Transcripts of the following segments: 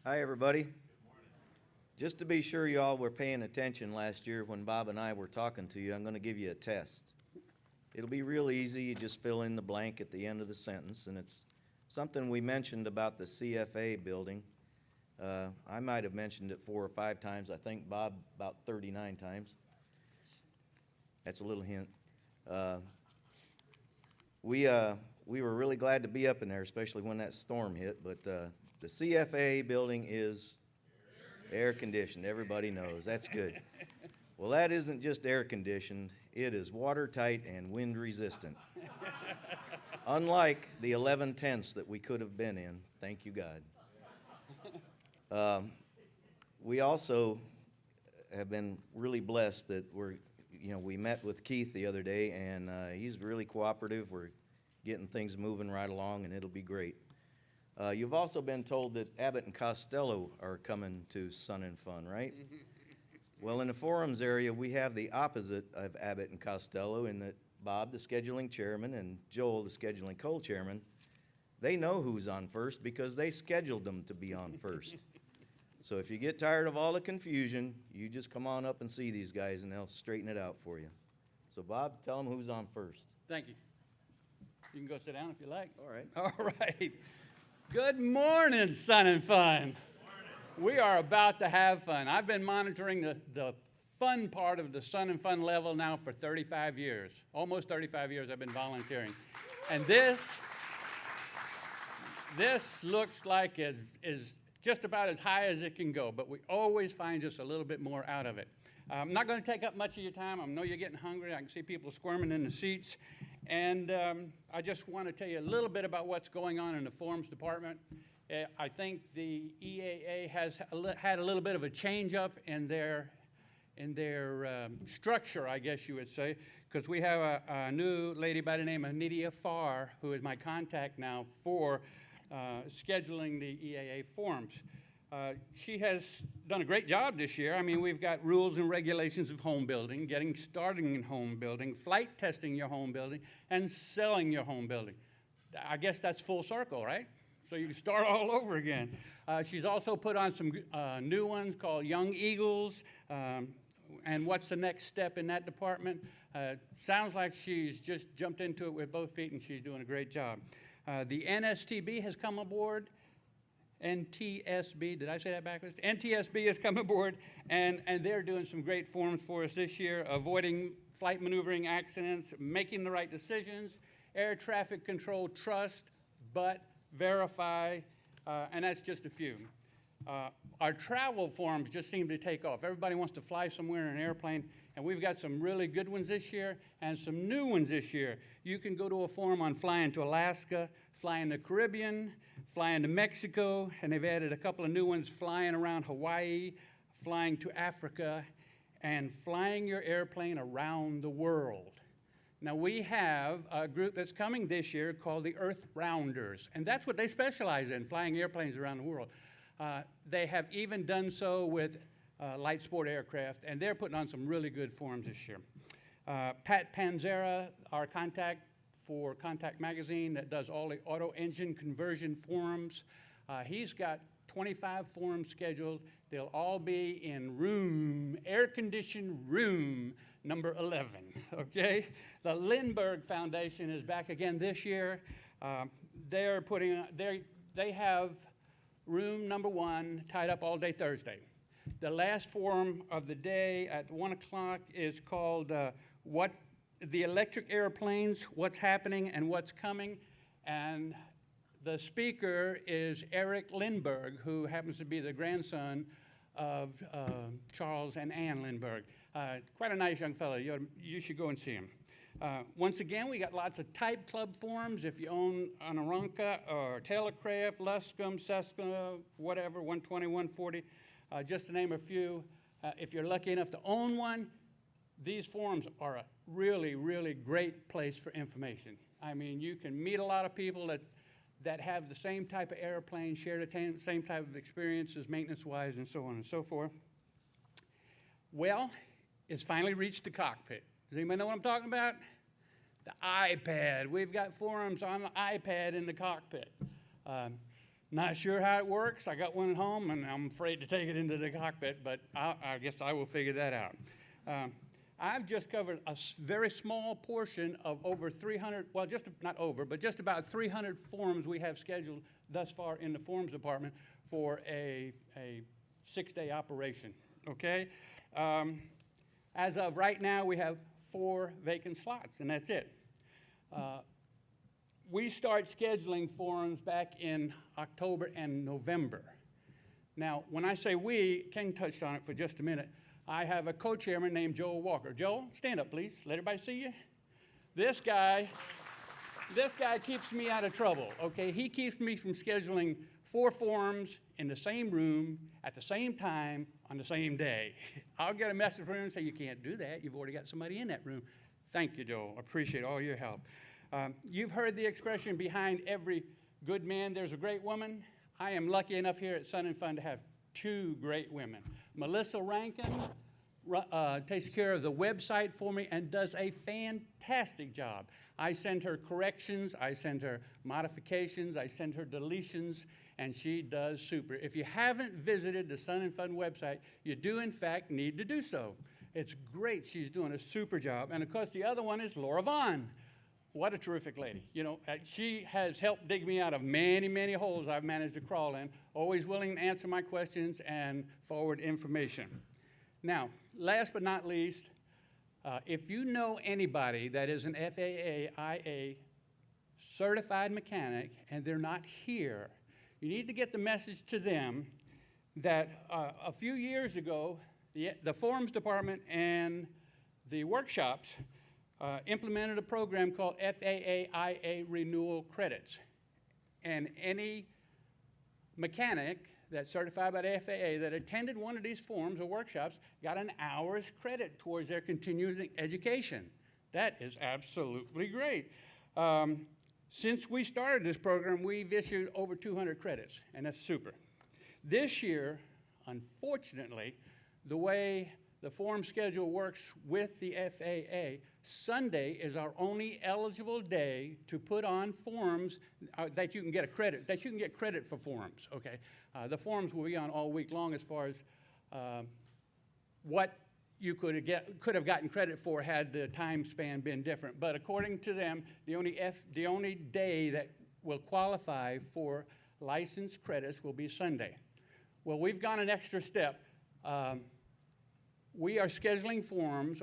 Hi, everybody. Just to be sure you all were paying attention last year when Bob and I were talking to you, I'm going to give you a test. It'll be real easy. You just fill in the blank at the end of the sentence, and it's something we mentioned about the CFA building. I might have mentioned it 4 or 5 times. I think Bob about 39 times. That's a little hint. We were really glad to be up in there, especially when that storm hit, but the CFA building is air conditioned. Everybody knows. That's good. Well, that isn't just air conditioned. It is watertight and wind resistant. Unlike the 11 tents that we could have been in. Thank you, God. We also have been really blessed that we met with Keith the other day, and he's really cooperative. We're getting things moving right along, and it'll be great. You've also been told that Abbott and Costello are coming to Sun and Fun, right? Well, in the forums area, we have the opposite of Abbott and Costello in that Bob, the scheduling chairman, and Joel, the scheduling co-chairman, they know who's on first because they scheduled them to be on first. So if you get tired of all the confusion, you just come on up and see these guys, and they'll straighten it out for you. So, Bob, tell them who's on first. Thank you. You can go sit down if you like. All right. All right. Good morning, Sun and Fun. We are about to have fun. I've been monitoring the fun part of the Sun and Fun level now for 35 years. Almost 35 years I've been volunteering. And this looks like is just about as high as it can go, but we always find just a little bit more out of it. I'm not going to take up much of your time. I know you're getting hungry. I can see people squirming in the seats. And I just want to tell you a little bit about what's going on in the forums department. I think the EAA has had a little bit of a change up in their structure, I guess you would say, because we have a new lady by the name of Nydia Farr, who is my contact now for scheduling the EAA forums. She has done a great job this year. I mean, we've got rules and regulations of home building, getting started in home building, flight testing your home building, and selling your home building. I guess that's full circle, right? So you can start all over again. She's also put on some new ones called Young Eagles. And what's the next step in that department? Sounds like she's just jumped into it with both feet, and she's doing a great job. The NSTB has come aboard. NTSB, did I say that backwards? NTSB has come aboard, and they're doing some great forums for us this year, avoiding flight maneuvering accidents, making the right decisions, air traffic control, trust, but verify, and that's just a few. Our travel forums just seem to take off. Everybody wants to fly somewhere in an airplane, and we've got some really good ones this year and some new ones this year. You can go to a forum on flying to Alaska, flying the Caribbean, flying to Mexico, and they've added a couple of new ones, flying around Hawaii, flying to Africa, and flying your airplane around the world. Now, we have a group that's coming this year called the Earth Rounders, and that's what they specialize in, flying airplanes around the world. They have even done so with light sport aircraft, and they're putting on some really good forums this year. Pat Panzera, our contact for Contact Magazine that does all the auto engine conversion forums, he's got 25 forums scheduled. They'll all be in air-conditioned room number 11, okay? The Lindbergh Foundation is back again this year. They have room number 1 tied up all day Thursday. The last forum of the day at 1 o'clock is called the Electric Airplanes, What's Happening and What's Coming. And the speaker is Eric Lindbergh, who happens to be the grandson of Charles and Ann Lindbergh. Quite a nice young fellow. You should go and see him. Once again, we got lots of type club forums. If you own an Aeronca or Tailcraft, Luscombe, Cessna, whatever, 120, 140, just to name a few. If you're lucky enough to own one, these forums are a really, really great place for information. I mean, you can meet a lot of people that have the same type of airplane, share the same type of experiences, maintenance-wise, and so on and so forth. Well, it's finally reached the cockpit. Does anybody know what I'm talking about? The iPad. We've got forums on the iPad in the cockpit. Not sure how it works. I got one at home, and I'm afraid to take it into the cockpit, but I guess I will figure that out. I've just covered a very small portion of over 300, well, not over, but just about 300 forms we have scheduled thus far in the forms department for a 6-day operation, okay? As of right now, we have 4 vacant slots, and that's it. We start scheduling forums back in October and November. Now, when I say we, Ken touched on it for just a minute. I have a co-chairman named Joel Walker. Joel, stand up, please. Let everybody see you. This guy keeps me out of trouble, okay? He keeps me from scheduling 4 forums in the same room at the same time on the same day. I'll get a message from him and say, you can't do that. You've already got somebody in that room. Thank you, Joel. Appreciate all your help. You've heard the expression, behind every good man, there's a great woman. I am lucky enough here at Sun and Fun to have 2 great women. Melissa Rankin takes care of the website for me and does a fantastic job. I send her corrections, I send her modifications, I send her deletions, and she does super. If you haven't visited the Sun and Fun website, you do in fact need to do so. It's great. She's doing a super job. And of course, the other one is Laura Vaughn. What a terrific lady. You know, she has helped dig me out of many, many holes I've managed to crawl in, always willing to answer my questions and forward information. Now, last but not least, if you know anybody that is an FAA-IA certified mechanic and they're not here, you need to get the message to them that a few years ago, the forums department and the workshops implemented a program called FAA-IA renewal credits. And any mechanic that's certified by the FAA that attended one of these forums or workshops got an hour's credit towards their continuing education. That is absolutely great. Since we started this program, we've issued over 200 credits, and that's super. This year, unfortunately, the way the form schedule works with the FAA, Sunday is our only eligible day to put on forms that you can get credit for forms, okay? The forms will be on all week long as far as what you could have gotten credit for had the time span been different. But according to them, the only day that will qualify for licensed credits will be Sunday. Well, we've gone an extra step. We are scheduling forums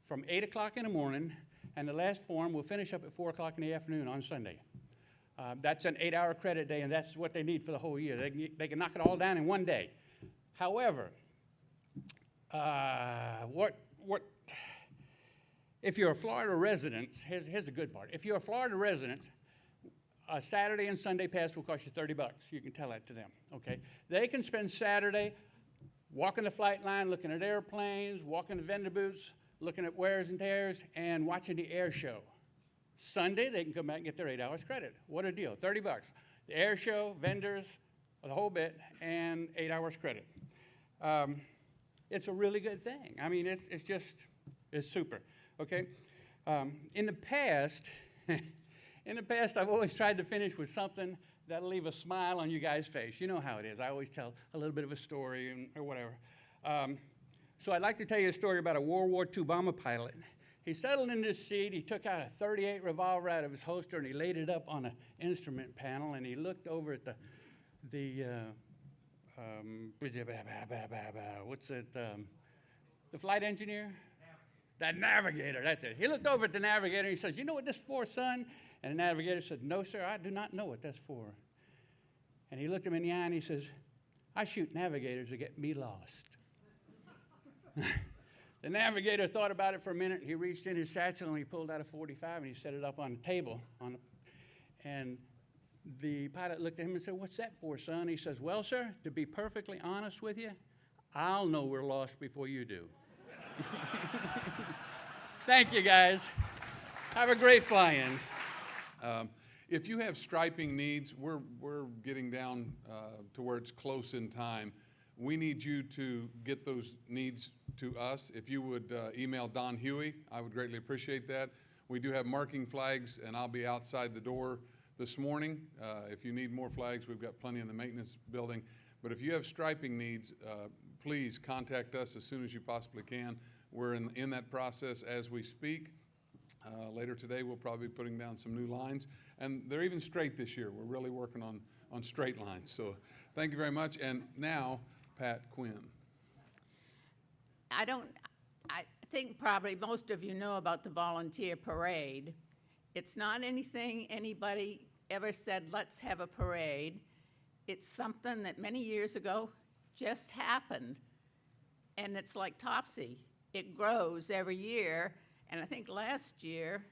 from 8 o'clock in the morning, and the last forum will finish up at 4 o'clock in the afternoon on Sunday. That's an 8-hour credit day, and that's what they need for the whole year. They can knock it all down in one day. However, if you're a Florida resident, here's the good part. If you're a Florida resident, a Saturday and Sunday pass will cost you $30. You can tell that to them, okay? They can spend Saturday walking the flight line, looking at airplanes, walking the vendor booths, looking at wears and tears, and watching the air show. Sunday, they can come back and get their 8 hours credit. What a deal, $30. The air show, vendors, the whole bit, and 8 hours credit. It's a really good thing. I mean, it's super, okay? In the past, I've always tried to finish with something that'll leave a smile on you guys' face. You know how it is. I always tell a little bit of a story or whatever. So I'd like to tell you a story about a World War II bomber pilot. He settled in this seat. He took out a .38 revolver out of his holster, and he laid it up on an instrument panel, and he looked over at the flight engineer? That navigator, that's it. He looked over at the navigator, and he says, "You know what this is for, son?" And the navigator said, "No, sir, I do not know what that's for." And he looked him in the eye, and he says, "I shoot navigators to get me lost." The navigator thought about it for a minute. He reached in his satchel, and he pulled out a .45, and he set it up on the table. And the pilot looked at him and said, "What's that for, son?" He says, "Well, sir, to be perfectly honest with you, I'll know we're lost before you do." Thank you, guys. Have a great fly-in. If you have striping needs, we're getting down to where it's close in time. We need you to get those needs to us. If you would email Don Huey, I would greatly appreciate that. We do have marking flags, and I'll be outside the door this morning. If you need more flags, we've got plenty in the maintenance building. But if you have striping needs, please contact us as soon as you possibly can. We're in that process as we speak. Later today, we'll probably be putting down some new lines. And they're even straight this year. We're really working on straight lines. So thank you very much. And now, Pat Quinn. I think probably most of you know about the volunteer parade. It's not anything anybody ever said, let's have a parade. It's something that many years ago just happened. And it's like Topsy. It grows every year. And I think last year,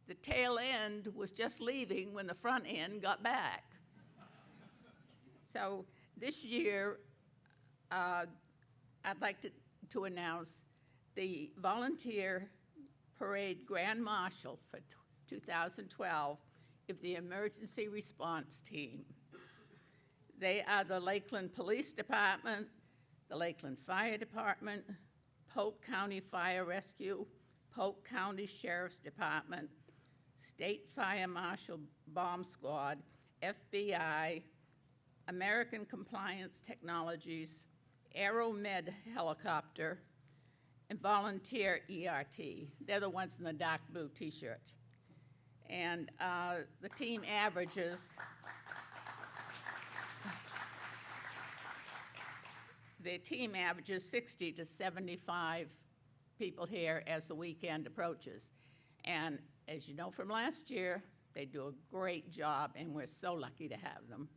the tail end was just leaving when the front end got back. So this year, I'd like to announce the Volunteer Parade Grand Marshal for 2012 of the Emergency Response Team. They are the Lakeland Police Department, the Lakeland Fire Department, Polk County Fire Rescue, Polk County Sheriff's Department, State Fire Marshal Bomb Squad, FBI, American Compliance Technologies, AeroMed Helicopter, and Volunteer ERT. They're the ones in the dark blue t-shirts. And the team averages, their team averages 60 to 75 people here as the weekend approaches. And as you know from last year, they do a great job, and we're so lucky to have them.